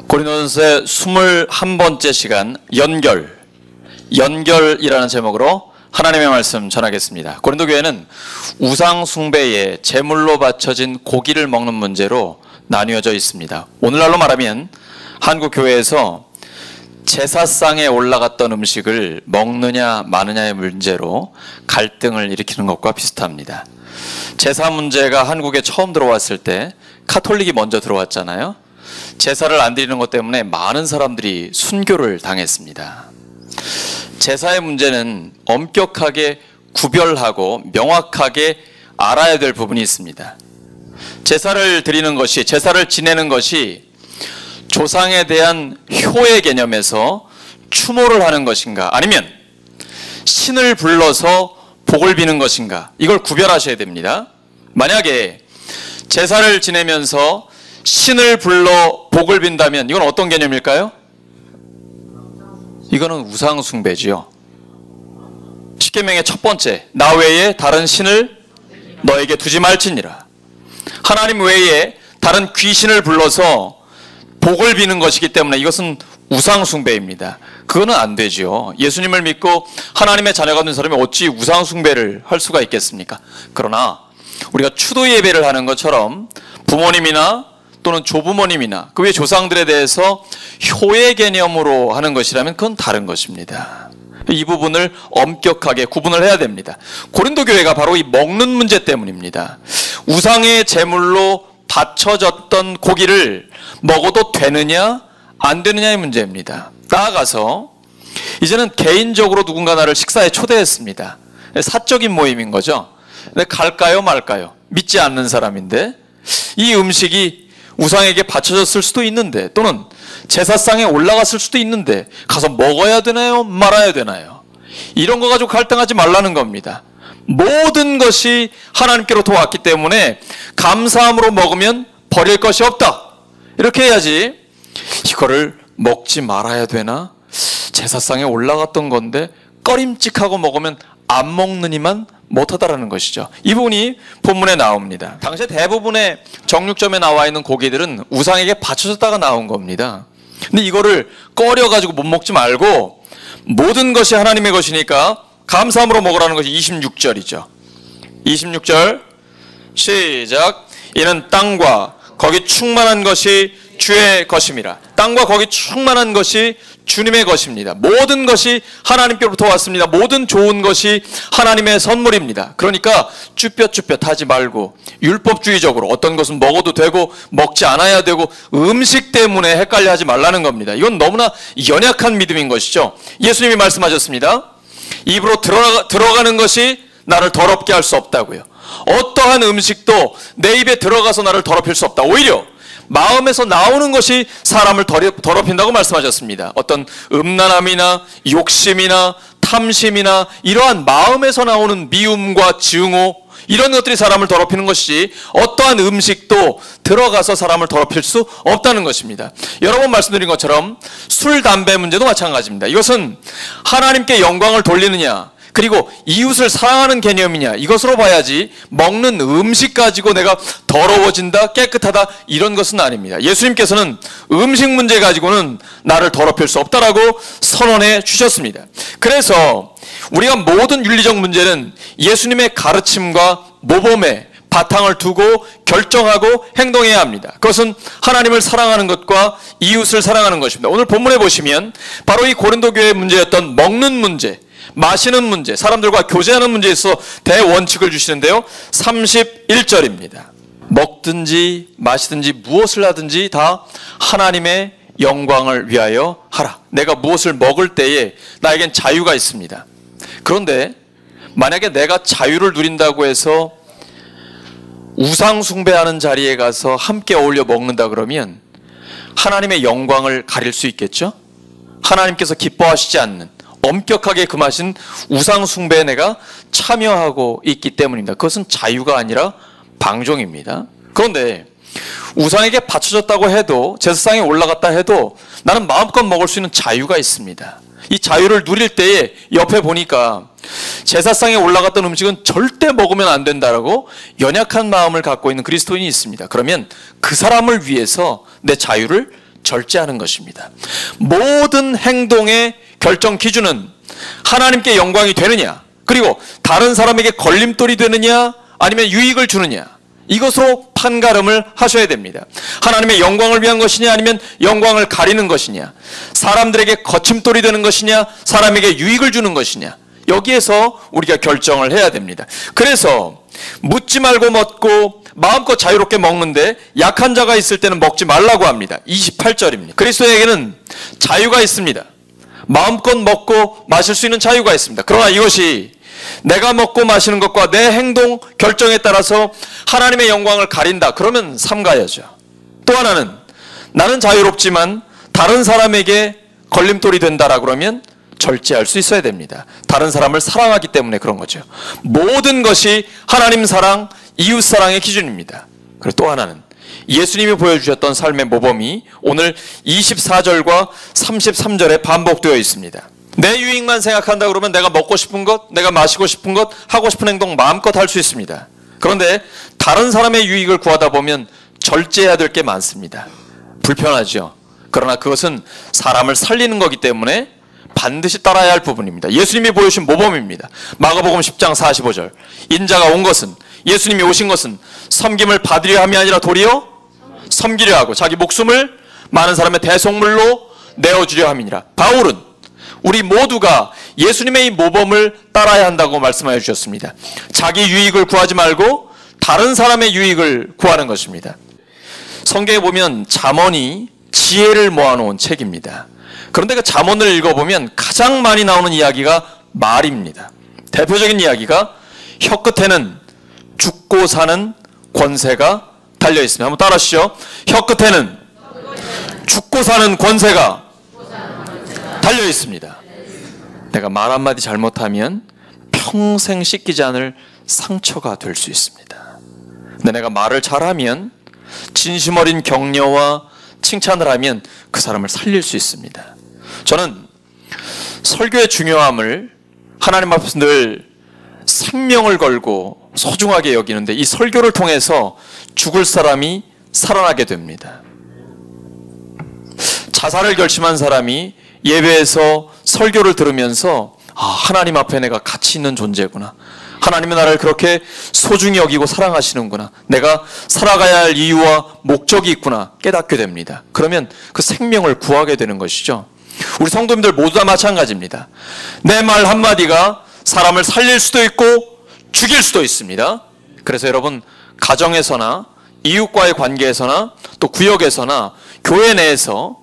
고린도전서의 21번째 시간 연결이라는 제목으로 하나님의 말씀 전하겠습니다. 고린도 교회는 우상 숭배에 제물로 바쳐진 고기를 먹는 문제로 나뉘어져 있습니다. 오늘날로 말하면 한국 교회에서 제사상에 올라갔던 음식을 먹느냐 마느냐의 문제로 갈등을 일으키는 것과 비슷합니다. 제사 문제가 한국에 처음 들어왔을 때 카톨릭이 먼저 들어왔잖아요. 제사를 안 드리는 것 때문에 많은 사람들이 순교를 당했습니다. 제사의 문제는 엄격하게 구별하고 명확하게 알아야 될 부분이 있습니다. 제사를 드리는 것이, 제사를 지내는 것이 조상에 대한 효의 개념에서 추모를 하는 것인가, 아니면 신을 불러서 복을 비는 것인가, 이걸 구별하셔야 됩니다. 만약에 제사를 지내면서 신을 불러 복을 빈다면 이건 어떤 개념일까요? 이거는 우상 숭배지요. 십계명의 첫 번째, 나 외에 다른 신을 너에게 두지 말지니라. 하나님 외에 다른 귀신을 불러서 복을 비는 것이기 때문에 이것은 우상 숭배입니다. 그거는 안 되지요. 예수님을 믿고 하나님의 자녀가 된 사람이 어찌 우상 숭배를 할 수가 있겠습니까? 그러나 우리가 추도 예배를 하는 것처럼 부모님이나 또는 조부모님이나 그 외 조상들에 대해서 효의 개념으로 하는 것이라면 그건 다른 것입니다. 이 부분을 엄격하게 구분을 해야 됩니다. 고린도 교회가 바로 이 먹는 문제 때문입니다. 우상의 제물로 바쳐졌던 고기를 먹어도 되느냐 안 되느냐의 문제입니다. 나아가서 이제는 개인적으로 누군가 나를 식사에 초대했습니다. 사적인 모임인 거죠. 근데 갈까요 말까요? 믿지 않는 사람인데 이 음식이 우상에게 바쳐졌을 수도 있는데, 또는 제사상에 올라갔을 수도 있는데 가서 먹어야 되나요 말아야 되나요? 이런 거 가지고 갈등하지 말라는 겁니다. 모든 것이 하나님께로부터 왔기 때문에 감사함으로 먹으면 버릴 것이 없다, 이렇게 해야지. 이거를 먹지 말아야 되나? 제사상에 올라갔던 건데 꺼림칙하고 먹으면 안 먹느니만 못하다라는 것이죠. 이 부분이 본문에 나옵니다. 당시 대부분의 정육점에 나와 있는 고기들은 우상에게 바쳐졌다가 나온 겁니다. 근데 이거를 꺼려가지고 못 먹지 말고 모든 것이 하나님의 것이니까 감사함으로 먹으라는 것이 26절이죠. 26절 시작. 이는 땅과 거기 충만한 것이 주의 것임이라. 땅과 거기 충만한 것이 주님의 것입니다. 모든 것이 하나님께로부터 왔습니다. 모든 좋은 것이 하나님의 선물입니다. 그러니까 쭈뼛쭈뼛 하지 말고 율법주의적으로 어떤 것은 먹어도 되고 먹지 않아야 되고 음식 때문에 헷갈려 하지 말라는 겁니다. 이건 너무나 연약한 믿음인 것이죠. 예수님이 말씀하셨습니다. 입으로 들어가는 것이 나를 더럽게 할 수 없다고요. 어떠한 음식도 내 입에 들어가서 나를 더럽힐 수 없다. 오히려 마음에서 나오는 것이 사람을 더럽힌다고 말씀하셨습니다. 어떤 음란함이나 욕심이나 탐심이나 이러한 마음에서 나오는 미움과 증오, 이런 것들이 사람을 더럽히는 것이지 어떠한 음식도 들어가서 사람을 더럽힐 수 없다는 것입니다. 여러 번 말씀드린 것처럼 술, 담배 문제도 마찬가지입니다. 이것은 하나님께 영광을 돌리느냐, 그리고 이웃을 사랑하는 개념이냐, 이것으로 봐야지 먹는 음식 가지고 내가 더러워진다, 깨끗하다, 이런 것은 아닙니다. 예수님께서는 음식 문제 가지고는 나를 더럽힐 수 없다라고 선언해 주셨습니다. 그래서 우리가 모든 윤리적 문제는 예수님의 가르침과 모범에 바탕을 두고 결정하고 행동해야 합니다. 그것은 하나님을 사랑하는 것과 이웃을 사랑하는 것입니다. 오늘 본문에 보시면 바로 이 고린도 교회의 문제였던 먹는 문제, 마시는 문제, 사람들과 교제하는 문제에서 대원칙을 주시는데요. 31절입니다. 먹든지 마시든지 무엇을 하든지 다 하나님의 영광을 위하여 하라. 내가 무엇을 먹을 때에 나에겐 자유가 있습니다. 그런데 만약에 내가 자유를 누린다고 해서 우상 숭배하는 자리에 가서 함께 어울려 먹는다 그러면 하나님의 영광을 가릴 수 있겠죠? 하나님께서 기뻐하시지 않는 엄격하게 금하신 우상 숭배에 내가 참여하고 있기 때문입니다. 그것은 자유가 아니라 방종입니다. 그런데 우상에게 바쳐졌다고 해도, 제사상에 올라갔다 해도 나는 마음껏 먹을 수 있는 자유가 있습니다. 이 자유를 누릴 때에 옆에 보니까 제사상에 올라갔던 음식은 절대 먹으면 안 된다라고 연약한 마음을 갖고 있는 그리스도인이 있습니다. 그러면 그 사람을 위해서 내 자유를 절제하는 것입니다. 모든 행동의 결정 기준은 하나님께 영광이 되느냐, 그리고 다른 사람에게 걸림돌이 되느냐, 아니면 유익을 주느냐, 이것으로 판가름을 하셔야 됩니다. 하나님의 영광을 위한 것이냐, 아니면 영광을 가리는 것이냐, 사람들에게 거침돌이 되는 것이냐, 사람에게 유익을 주는 것이냐, 여기에서 우리가 결정을 해야 됩니다. 그래서 묻지 말고 먹고 마음껏 자유롭게 먹는데 약한 자가 있을 때는 먹지 말라고 합니다. 28절입니다. 그리스도에게는 자유가 있습니다. 마음껏 먹고 마실 수 있는 자유가 있습니다. 그러나 이것이 내가 먹고 마시는 것과 내 행동 결정에 따라서 하나님의 영광을 가린다, 그러면 삼가야죠. 또 하나는 나는 자유롭지만 다른 사람에게 걸림돌이 된다라 그러면 절제할 수 있어야 됩니다. 다른 사람을 사랑하기 때문에 그런 거죠. 모든 것이 하나님 사랑, 이웃 사랑의 기준입니다. 그리고 또 하나는 예수님이 보여주셨던 삶의 모범이 오늘 24절과 33절에 반복되어 있습니다. 내 유익만 생각한다 그러면 내가 먹고 싶은 것, 내가 마시고 싶은 것, 하고 싶은 행동 마음껏 할 수 있습니다. 그런데 다른 사람의 유익을 구하다 보면 절제해야 될 게 많습니다. 불편하죠. 그러나 그것은 사람을 살리는 거기 때문에 반드시 따라야 할 부분입니다. 예수님이 보여주신 모범입니다. 마가복음 10장 45절. 인자가 온 것은, 예수님이 오신 것은 섬김을 받으려 함이 아니라 도리어 섬기려 하고 자기 목숨을 많은 사람의 대속물로 내어주려 함이니라. 바울은 우리 모두가 예수님의 이 모범을 따라야 한다고 말씀하여 주셨습니다. 자기 유익을 구하지 말고 다른 사람의 유익을 구하는 것입니다. 성경에 보면 잠언이 지혜를 모아놓은 책입니다. 그런데 그 잠언을 읽어보면 가장 많이 나오는 이야기가 말입니다. 대표적인 이야기가 혀 끝에는 죽고 사는 권세가 달려 있습니다. 한번 따라 하시죠. 혀 끝에는 죽고 사는 권세가 달려 있습니다. 내가 말 한마디 잘못하면 평생 씻기지 않을 상처가 될 수 있습니다. 근데 내가 말을 잘하면, 진심 어린 격려와 칭찬을 하면 그 사람을 살릴 수 있습니다. 저는 설교의 중요함을 하나님 앞에서 늘 생명을 걸고 소중하게 여기는데, 이 설교를 통해서 죽을 사람이 살아나게 됩니다. 자살을 결심한 사람이 예배에서 설교를 들으면서 하나님 앞에 내가 가치 있는 존재구나, 하나님은 나를 그렇게 소중히 여기고 사랑하시는구나, 내가 살아가야 할 이유와 목적이 있구나 깨닫게 됩니다. 그러면 그 생명을 구하게 되는 것이죠. 우리 성도님들 모두 다 마찬가지입니다. 내 말 한마디가 사람을 살릴 수도 있고 죽일 수도 있습니다. 그래서 여러분, 가정에서나 이웃과의 관계에서나 또 구역에서나 교회 내에서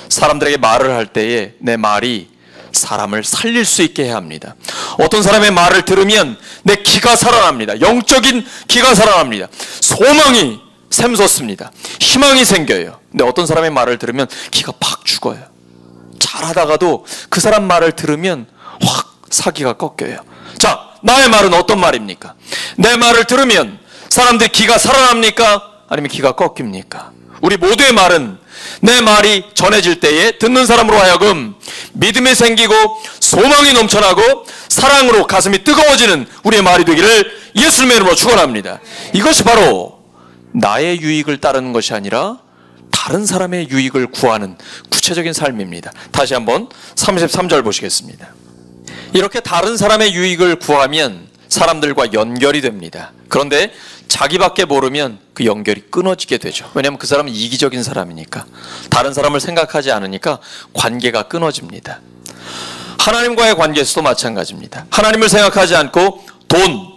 사람들에게 말을 할 때에 내 말이 사람을 살릴 수 있게 해야 합니다. 어떤 사람의 말을 들으면 내 기가 살아납니다. 영적인 기가 살아납니다. 소망이 샘솟습니다. 희망이 생겨요. 근데 어떤 사람의 말을 들으면 기가 팍 죽어요. 잘하다가도 그 사람 말을 들으면 확 사기가 꺾여요. 자, 나의 말은 어떤 말입니까? 내 말을 들으면 사람들이 기가 살아납니까? 아니면 기가 꺾입니까? 우리 모두의 말은 내 말이 전해질 때에 듣는 사람으로 하여금 믿음이 생기고 소망이 넘쳐나고 사랑으로 가슴이 뜨거워지는 우리의 말이 되기를 예수님의 이름으로 축원합니다. 이것이 바로 나의 유익을 따르는 것이 아니라 다른 사람의 유익을 구하는 구체적인 삶입니다. 다시 한번 33절 보시겠습니다. 이렇게 다른 사람의 유익을 구하면 사람들과 연결이 됩니다. 그런데 자기밖에 모르면 그 연결이 끊어지게 되죠. 왜냐하면 그 사람은 이기적인 사람이니까, 다른 사람을 생각하지 않으니까 관계가 끊어집니다. 하나님과의 관계에서도 마찬가지입니다. 하나님을 생각하지 않고 돈,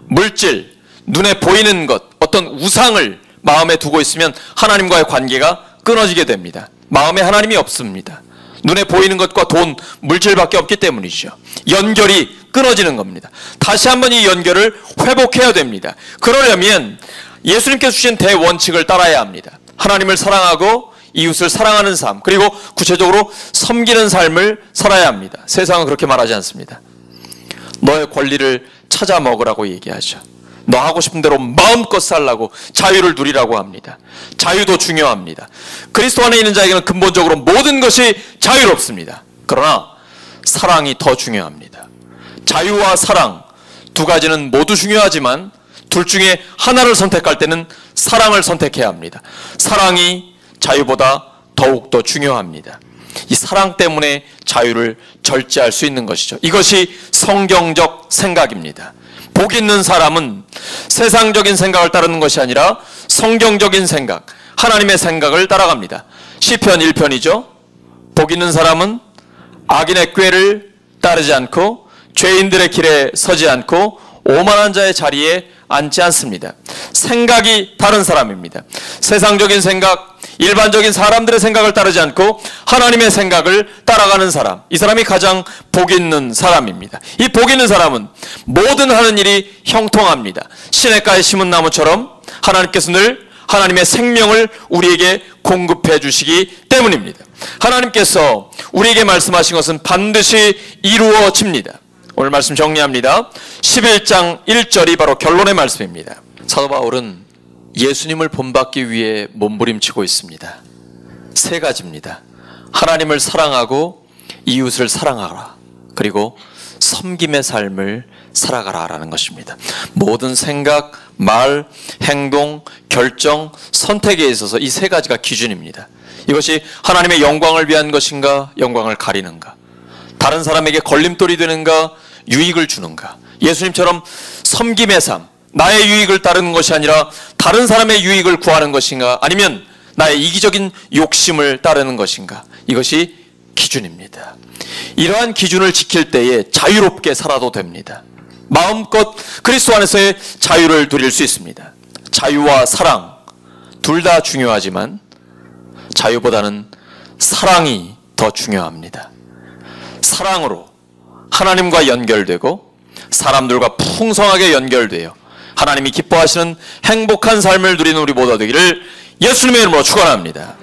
물질, 눈에 보이는 것, 어떤 우상을 마음에 두고 있으면 하나님과의 관계가 끊어지게 됩니다. 마음에 하나님이 없습니다. 눈에 보이는 것과 돈, 물질밖에 없기 때문이죠. 연결이 끊어지는 겁니다. 다시 한번 이 연결을 회복해야 됩니다. 그러려면 예수님께서 주신 대원칙을 따라야 합니다. 하나님을 사랑하고 이웃을 사랑하는 삶, 그리고 구체적으로 섬기는 삶을 살아야 합니다. 세상은 그렇게 말하지 않습니다. 너의 권리를 찾아 먹으라고 얘기하죠. 너 하고 싶은 대로 마음껏 살라고, 자유를 누리라고 합니다. 자유도 중요합니다. 그리스도 안에 있는 자에게는 근본적으로 모든 것이 자유롭습니다. 그러나 사랑이 더 중요합니다. 자유와 사랑 두 가지는 모두 중요하지만 둘 중에 하나를 선택할 때는 사랑을 선택해야 합니다. 사랑이 자유보다 더욱더 중요합니다. 이 사랑 때문에 자유를 절제할 수 있는 것이죠. 이것이 성경적 생각입니다. 복 있는 사람은 세상적인 생각을 따르는 것이 아니라 성경적인 생각, 하나님의 생각을 따라갑니다. 시편 1편이죠. 복 있는 사람은 악인의 꾀를 따르지 않고 죄인들의 길에 서지 않고 오만한 자의 자리에 앉지 않습니다. 생각이 다른 사람입니다. 세상적인 생각, 일반적인 사람들의 생각을 따르지 않고 하나님의 생각을 따라가는 사람, 이 사람이 가장 복 있는 사람입니다. 이 복 있는 사람은 모든 하는 일이 형통합니다. 시냇가에 심은 나무처럼 하나님께서 늘 하나님의 생명을 우리에게 공급해 주시기 때문입니다. 하나님께서 우리에게 말씀하신 것은 반드시 이루어집니다. 오늘 말씀 정리합니다. 11장 1절이 바로 결론의 말씀입니다. 사도 바울은 예수님을 본받기 위해 몸부림치고 있습니다. 세 가지입니다. 하나님을 사랑하고 이웃을 사랑하라. 그리고 섬김의 삶을 살아가라라는 것입니다. 모든 생각, 말, 행동, 결정, 선택에 있어서 이 세 가지가 기준입니다. 이것이 하나님의 영광을 위한 것인가, 영광을 가리는가, 다른 사람에게 걸림돌이 되는가, 유익을 주는가. 예수님처럼 섬김의 삶, 나의 유익을 따르는 것이 아니라 다른 사람의 유익을 구하는 것인가, 아니면 나의 이기적인 욕심을 따르는 것인가. 이것이 기준입니다. 이러한 기준을 지킬 때에 자유롭게 살아도 됩니다. 마음껏 그리스도 안에서의 자유를 누릴 수 있습니다. 자유와 사랑 둘 다 중요하지만 자유보다는 사랑이 더 중요합니다. 사랑으로 하나님과 연결되고 사람들과 풍성하게 연결되어 하나님이 기뻐하시는 행복한 삶을 누리는 우리 모두 되기를 예수님의 이름으로 축원합니다.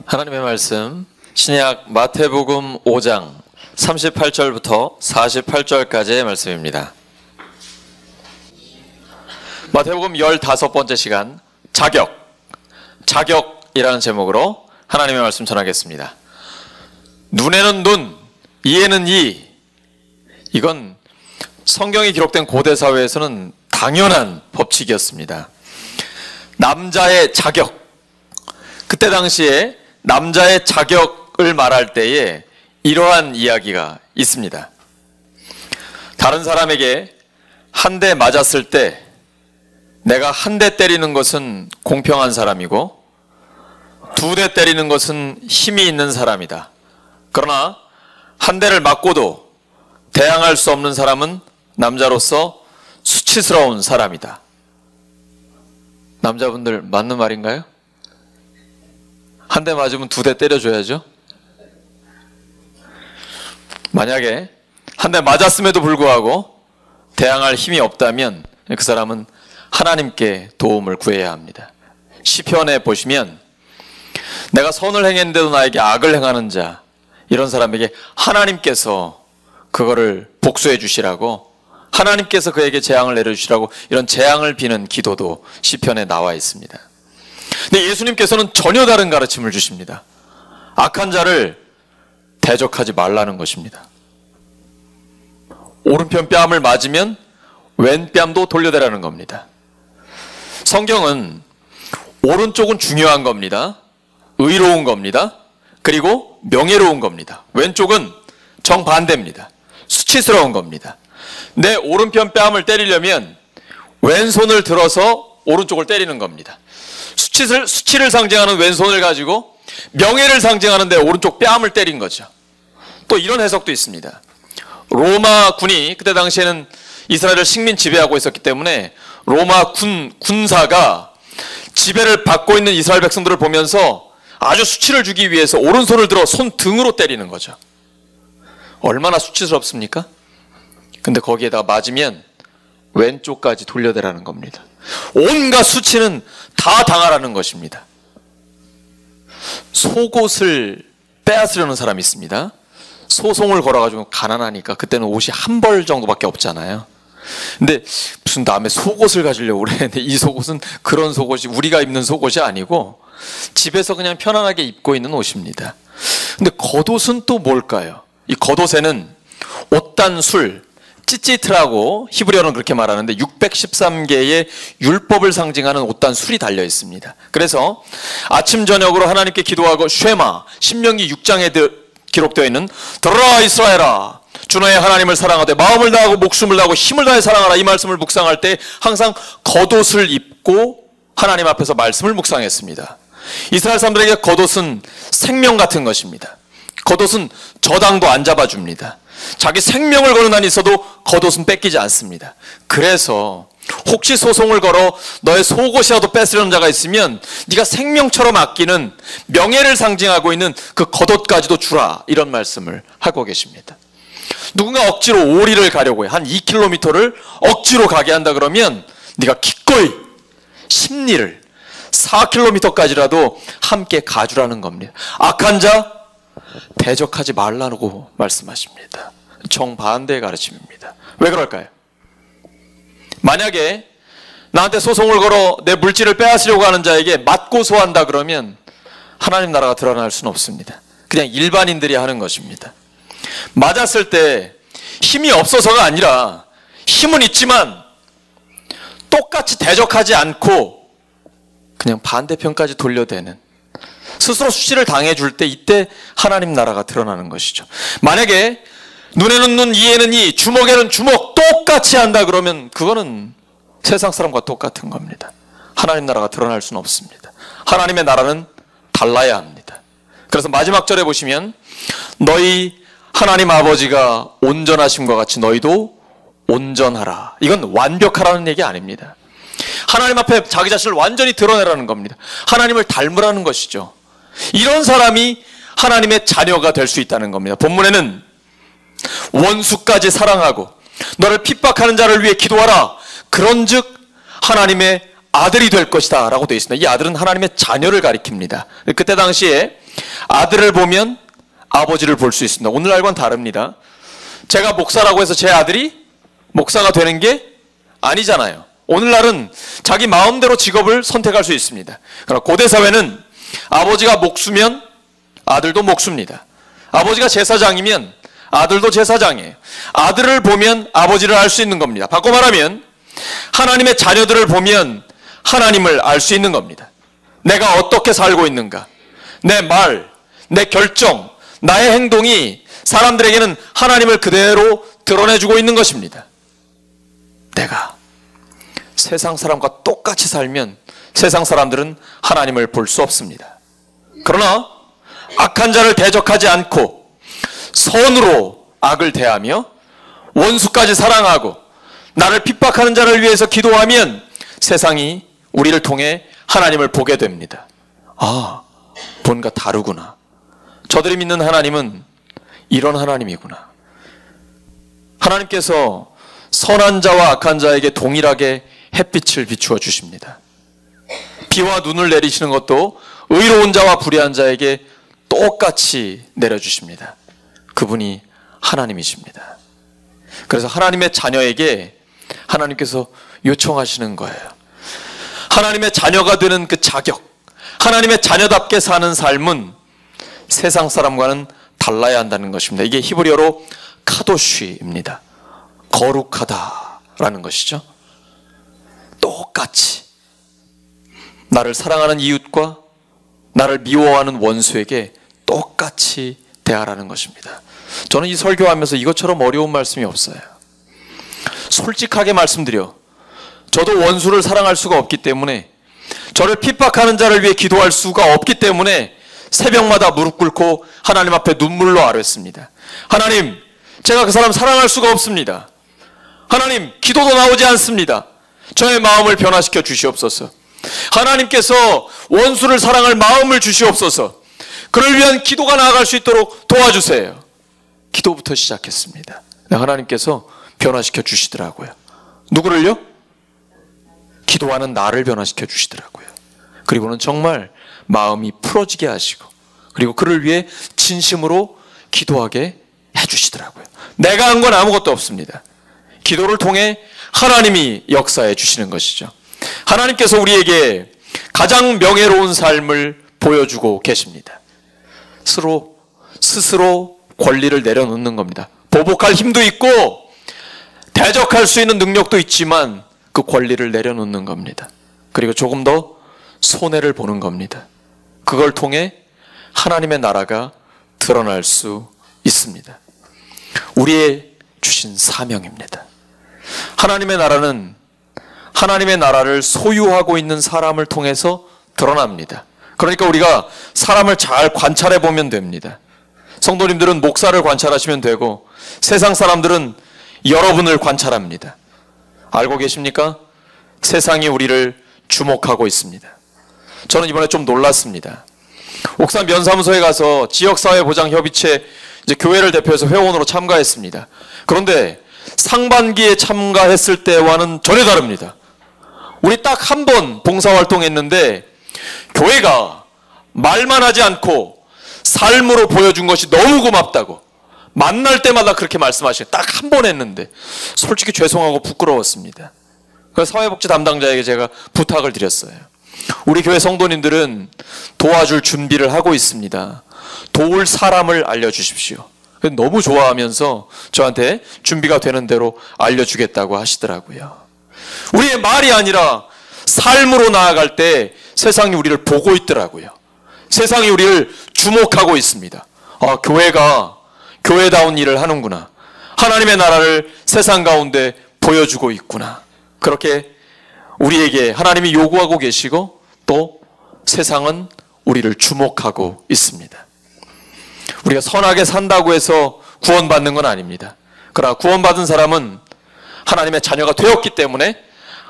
하나님의 말씀 신약 마태복음 5장 38절부터 48절까지의 말씀입니다. 마태복음 15번째 시간 자격이라는 제목으로 하나님의 말씀 전하겠습니다. 눈에는 눈, 이에는 이. 이건 성경이 기록된 고대 사회에서는 당연한 법칙이었습니다. 남자의 자격, 그때 당시에 남자의 자격을 말할 때에 이러한 이야기가 있습니다. 다른 사람에게 한 대 맞았을 때 내가 한 대 때리는 것은 공평한 사람이고 두 대 때리는 것은 힘이 있는 사람이다. 그러나 한 대를 맞고도 대항할 수 없는 사람은 남자로서 수치스러운 사람이다. 남자분들 맞는 말인가요? 한 대 맞으면 두 대 때려줘야죠. 만약에 한 대 맞았음에도 불구하고 대항할 힘이 없다면 그 사람은 하나님께 도움을 구해야 합니다. 시편에 보시면 내가 선을 행했는데도 나에게 악을 행하는 자, 이런 사람에게 하나님께서 그거를 복수해 주시라고, 하나님께서 그에게 재앙을 내려주시라고 이런 재앙을 비는 기도도 시편에 나와 있습니다. 근데 예수님께서는 전혀 다른 가르침을 주십니다. 악한 자를 대적하지 말라는 것입니다. 오른편 뺨을 맞으면 왼뺨도 돌려대라는 겁니다. 성경은 오른쪽은 중요한 겁니다. 의로운 겁니다. 그리고 명예로운 겁니다. 왼쪽은 정반대입니다. 수치스러운 겁니다. 내 오른편 뺨을 때리려면 왼손을 들어서 오른쪽을 때리는 겁니다. 수치를 상징하는 왼손을 가지고 명예를 상징하는 데 오른쪽 뺨을 때린 거죠. 또 이런 해석도 있습니다. 로마 군이 그때 당시에는 이스라엘을 식민 지배하고 있었기 때문에 로마 군사가 지배를 받고 있는 이스라엘 백성들을 보면서 아주 수치를 주기 위해서 오른손을 들어 손등으로 때리는 거죠. 얼마나 수치스럽습니까? 근데 거기에다가 맞으면 왼쪽까지 돌려대라는 겁니다. 온갖 수치는 다 당하라는 것입니다. 속옷을 빼앗으려는 사람이 있습니다. 소송을 걸어가지고 가난하니까 그때는 옷이 한 벌 정도밖에 없잖아요. 근데 무슨 남의 속옷을 가지려고 그래. 근데 이 속옷은 그런 속옷이 우리가 입는 속옷이 아니고 집에서 그냥 편안하게 입고 있는 옷입니다. 근데 겉옷은 또 뭘까요? 이 겉옷에는 옷단술, 찌찌트라고 히브리어는 그렇게 말하는데 613개의 율법을 상징하는 옷단술이 달려 있습니다. 그래서 아침 저녁으로 하나님께 기도하고 쉐마, 신명기 6장에 기록되어 있는 들어라 이스라엘아, 주 너의 하나님을 사랑하되 마음을 다하고 목숨을 다하고 힘을 다해 사랑하라, 이 말씀을 묵상할 때 항상 겉옷을 입고 하나님 앞에서 말씀을 묵상했습니다. 이스라엘 사람들에게 겉옷은 생명 같은 것입니다. 겉옷은 저당도 안 잡아줍니다. 자기 생명을 거는 한이 있어도 겉옷은 뺏기지 않습니다. 그래서 혹시 소송을 걸어 너의 속옷이라도 뺏으려는 자가 있으면 네가 생명처럼 아끼는 명예를 상징하고 있는 그 겉옷까지도 주라, 이런 말씀을 하고 계십니다. 누군가 억지로 오리를 가려고 해. 한 2km를 억지로 가게 한다 그러면 네가 기꺼이 심리를 4km까지라도 함께 가주라는 겁니다. 악한 자 대적하지 말라고 말씀하십니다. 정반대의 가르침입니다. 왜 그럴까요? 만약에 나한테 소송을 걸어 내 물질을 빼앗으려고 하는 자에게 맞고 소한다 그러면 하나님 나라가 드러날 수는 없습니다. 그냥 일반인들이 하는 것입니다. 맞았을 때 힘이 없어서가 아니라 힘은 있지만 똑같이 대적하지 않고 그냥 반대편까지 돌려대는, 스스로 수치를 당해줄 때 이때 하나님 나라가 드러나는 것이죠. 만약에 눈에는 눈, 이에는 이, 주먹에는 주먹 똑같이 한다 그러면 그거는 세상 사람과 똑같은 겁니다. 하나님 나라가 드러날 수는 없습니다. 하나님의 나라는 달라야 합니다. 그래서 마지막 절에 보시면 너희 하나님 아버지가 온전하심과 같이 너희도 온전하라. 이건 완벽하라는 얘기 아닙니다. 하나님 앞에 자기 자신을 완전히 드러내라는 겁니다. 하나님을 닮으라는 것이죠. 이런 사람이 하나님의 자녀가 될 수 있다는 겁니다. 본문에는 원수까지 사랑하고 너를 핍박하는 자를 위해 기도하라, 그런즉 하나님의 아들이 될 것이다 라고 되어 있습니다. 이 아들은 하나님의 자녀를 가리킵니다. 그때 당시에 아들을 보면 아버지를 볼 수 있습니다. 오늘날과는 다릅니다. 제가 목사라고 해서 제 아들이 목사가 되는 게 아니잖아요. 오늘날은 자기 마음대로 직업을 선택할 수 있습니다. 그러나 고대 사회는 아버지가 목수면 아들도 목수입니다. 아버지가 제사장이면 아들도 제사장이에요. 아들을 보면 아버지를 알 수 있는 겁니다. 바꿔 말하면 하나님의 자녀들을 보면 하나님을 알 수 있는 겁니다. 내가 어떻게 살고 있는가, 내 말, 내 결정, 나의 행동이 사람들에게는 하나님을 그대로 드러내주고 있는 것입니다. 내가 세상 사람과 똑같이 살면 세상 사람들은 하나님을 볼 수 없습니다. 그러나 악한 자를 대적하지 않고 선으로 악을 대하며 원수까지 사랑하고 나를 핍박하는 자를 위해서 기도하면 세상이 우리를 통해 하나님을 보게 됩니다. 아, 뭔가 다르구나. 저들이 믿는 하나님은 이런 하나님이구나. 하나님께서 선한 자와 악한 자에게 동일하게 햇빛을 비추어 주십니다. 비와 눈을 내리시는 것도 의로운 자와 불의한 자에게 똑같이 내려주십니다. 그분이 하나님이십니다. 그래서 하나님의 자녀에게 하나님께서 요청하시는 거예요. 하나님의 자녀가 되는 그 자격, 하나님의 자녀답게 사는 삶은 세상 사람과는 달라야 한다는 것입니다. 이게 히브리어로 카도쉬입니다. 거룩하다라는 것이죠. 똑같이 나를 사랑하는 이웃과 나를 미워하는 원수에게 똑같이 대하라는 것입니다. 저는 이 설교하면서 이것처럼 어려운 말씀이 없어요. 솔직하게 말씀드려, 저도 원수를 사랑할 수가 없기 때문에, 저를 핍박하는 자를 위해 기도할 수가 없기 때문에 새벽마다 무릎 꿇고 하나님 앞에 눈물로 아뢰습니다. 하나님, 제가 그 사람 사랑할 수가 없습니다. 하나님, 기도도 나오지 않습니다. 저의 마음을 변화시켜 주시옵소서. 하나님께서 원수를 사랑할 마음을 주시옵소서. 그를 위한 기도가 나아갈 수 있도록 도와주세요. 기도부터 시작했습니다. 하나님께서 변화시켜 주시더라고요. 누구를요? 기도하는 나를 변화시켜 주시더라고요. 그리고는 정말 마음이 풀어지게 하시고, 그리고 그를 위해 진심으로 기도하게 해주시더라고요. 내가 한 건 아무것도 없습니다. 기도를 통해 하나님이 역사해 주시는 것이죠. 하나님께서 우리에게 가장 명예로운 삶을 보여주고 계십니다. 스스로 권리를 내려놓는 겁니다. 보복할 힘도 있고 대적할 수 있는 능력도 있지만 그 권리를 내려놓는 겁니다. 그리고 조금 더 손해를 보는 겁니다. 그걸 통해 하나님의 나라가 드러날 수 있습니다. 우리의 주신 사명입니다. 하나님의 나라는 하나님의 나라를 소유하고 있는 사람을 통해서 드러납니다. 그러니까 우리가 사람을 잘 관찰해 보면 됩니다. 성도님들은 목사를 관찰하시면 되고 세상 사람들은 여러분을 관찰합니다. 알고 계십니까? 세상이 우리를 주목하고 있습니다. 저는 이번에 좀 놀랐습니다. 옥산 면사무소에 가서 지역사회보장협의체 교회를 대표해서 회원으로 참가했습니다. 그런데 상반기에 참가했을 때와는 전혀 다릅니다. 우리 딱 한 번 봉사활동했는데 교회가 말만 하지 않고 삶으로 보여준 것이 너무 고맙다고 만날 때마다 그렇게 말씀하시고 딱 한 번 했는데 솔직히 죄송하고 부끄러웠습니다. 그래서 사회복지 담당자에게 제가 부탁을 드렸어요. 우리 교회 성도님들은 도와줄 준비를 하고 있습니다. 도울 사람을 알려주십시오. 너무 좋아하면서 저한테 준비가 되는 대로 알려주겠다고 하시더라고요. 우리의 말이 아니라 삶으로 나아갈 때 세상이 우리를 보고 있더라고요. 세상이 우리를 주목하고 있습니다. 아, 교회가 교회다운 일을 하는구나. 하나님의 나라를 세상 가운데 보여주고 있구나. 그렇게 우리에게 하나님이 요구하고 계시고 또 세상은 우리를 주목하고 있습니다. 우리가 선하게 산다고 해서 구원받는 건 아닙니다. 그러나 구원받은 사람은 하나님의 자녀가 되었기 때문에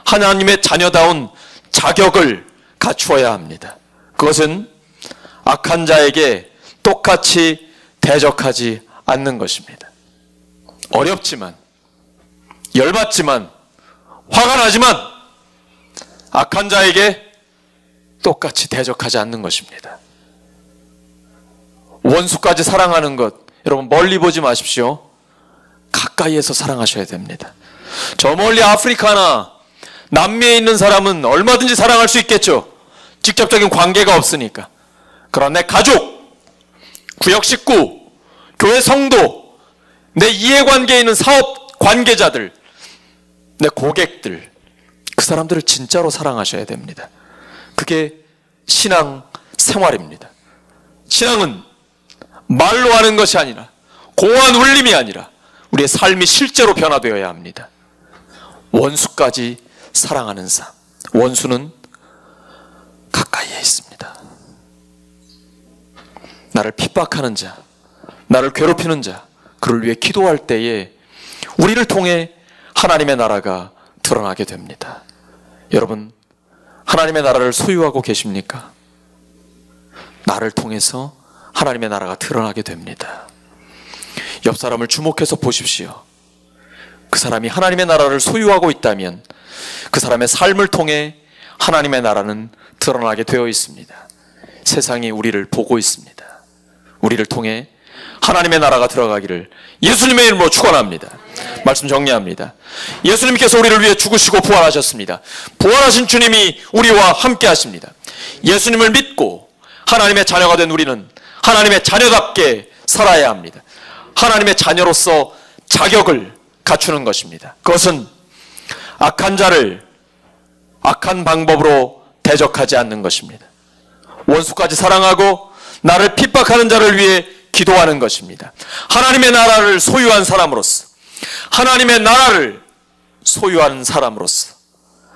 하나님의 자녀다운 자격을 갖추어야 합니다. 그것은 악한 자에게 똑같이 대적하지 않는 것입니다. 어렵지만, 열받지만, 화가 나지만 악한 자에게 똑같이 대적하지 않는 것입니다. 원수까지 사랑하는 것, 여러분 멀리 보지 마십시오. 가까이에서 사랑하셔야 됩니다. 저 멀리 아프리카나 남미에 있는 사람은 얼마든지 사랑할 수 있겠죠. 직접적인 관계가 없으니까. 그러나 내 가족, 구역 식구, 교회 성도, 내 이해관계에 있는 사업 관계자들, 내 고객들, 그 사람들을 진짜로 사랑하셔야 됩니다. 그게 신앙 생활입니다. 신앙은 말로 하는 것이 아니라 고한 울림이 아니라 우리의 삶이 실제로 변화되어야 합니다. 원수까지 사랑하는 삶. 원수는 가까이에 있습니다. 나를 핍박하는 자, 나를 괴롭히는 자, 그를 위해 기도할 때에 우리를 통해 하나님의 나라가 드러나게 됩니다. 여러분, 하나님의 나라를 소유하고 계십니까? 나를 통해서 하나님의 나라가 드러나게 됩니다. 옆 사람을 주목해서 보십시오. 그 사람이 하나님의 나라를 소유하고 있다면 그 사람의 삶을 통해 하나님의 나라는 드러나게 되어 있습니다. 세상이 우리를 보고 있습니다. 우리를 통해 하나님의 나라가 들어가기를 예수님의 이름으로 축원합니다. 말씀 정리합니다. 예수님께서 우리를 위해 죽으시고 부활하셨습니다. 부활하신 주님이 우리와 함께 하십니다. 예수님을 믿고 하나님의 자녀가 된 우리는 하나님의 자녀답게 살아야 합니다. 하나님의 자녀로서 자격을 갖추는 것입니다. 그것은 악한 자를 악한 방법으로 대적하지 않는 것입니다. 원수까지 사랑하고 나를 핍박하는 자를 위해 기도하는 것입니다. 하나님의 나라를 소유한 사람으로서, 하나님의 나라를 소유하는 사람으로서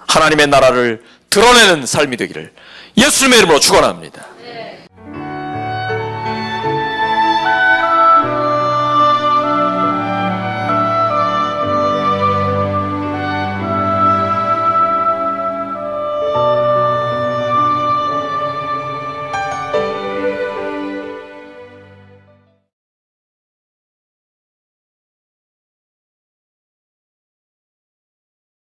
하나님의 나라를 드러내는 삶이 되기를 예수님의 이름으로 축원합니다.